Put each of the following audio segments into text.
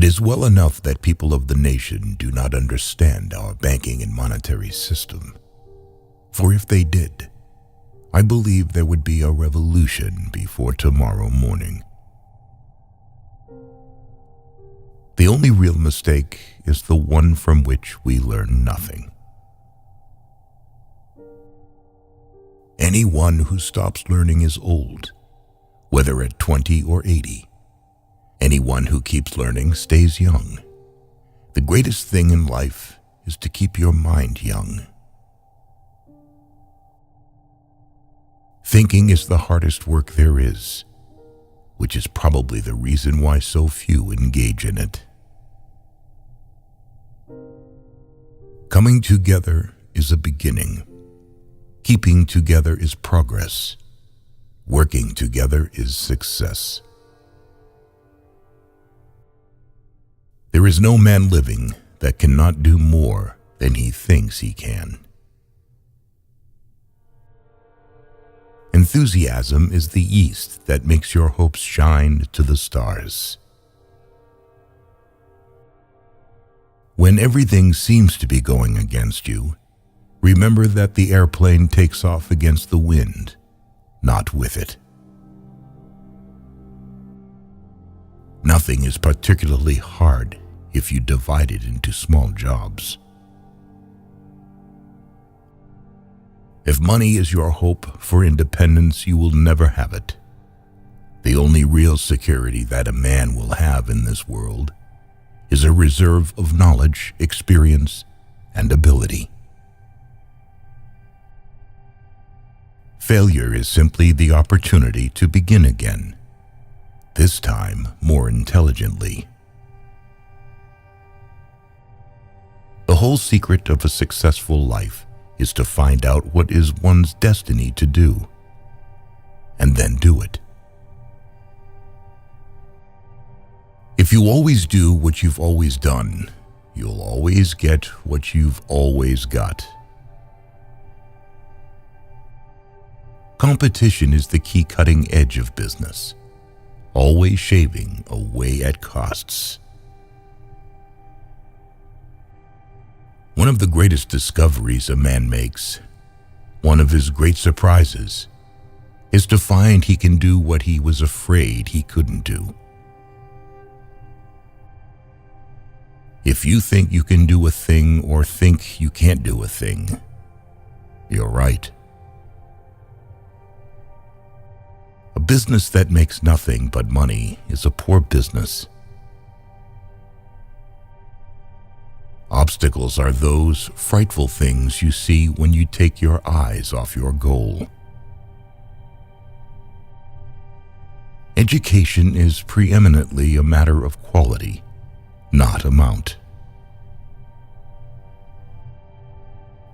is well enough that people of the nation do not understand our banking and monetary system. For if they did, I believe there would be a revolution before tomorrow morning. The only real mistake is the one from which we learn nothing. Anyone who stops learning is old, whether at 20 or 80. Anyone who keeps learning stays young. The greatest thing in life is to keep your mind young. Thinking is the hardest work there is, which is probably the reason why so few engage in it. Coming together is a beginning. Keeping together is progress. Working together is success. There is no man living that cannot do more than he thinks he can. Enthusiasm is the yeast that makes your hopes shine to the stars. When everything seems to be going against you, remember that the airplane takes off against the wind, not with it. Nothing is particularly hard if you divide it into small jobs. If money is your hope for independence, you will never have it. The only real security that a man will have in this world is a reserve of knowledge, experience, and ability. Failure is simply the opportunity to begin again, this time more intelligently. The whole secret of a successful life is to find out what is one's destiny to do, and then do it. If you always do what you've always done, you'll always get what you've always got. Competition is the key cutting edge of business, always shaving away at costs. One of the greatest discoveries a man makes, one of his great surprises, is to find he can do what he was afraid he couldn't do. If you think you can do a thing or think you can't do a thing, you're right. A business that makes nothing but money is a poor business. Obstacles are those frightful things you see when you take your eyes off your goal. Education is preeminently a matter of quality, not amount.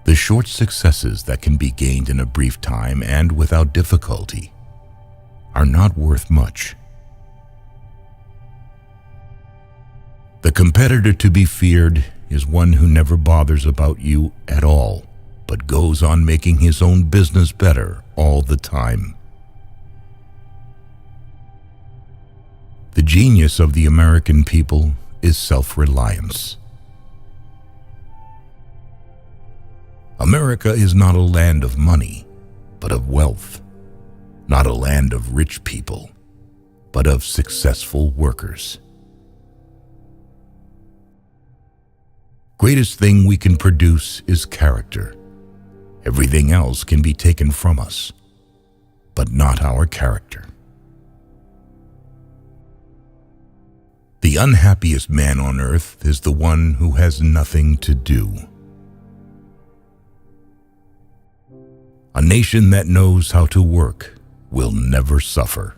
The short successes that can be gained in a brief time and without difficulty are not worth much. The competitor to be feared is one who never bothers about you at all, but goes on making his own business better all the time. The genius of the American people is self-reliance. America is not a land of money, but of wealth, not a land of rich people, but of successful workers. Greatest thing we can produce is character. Everything else can be taken from us, but not our character. The unhappiest man on earth is the one who has nothing to do. A nation that knows how to work will never suffer.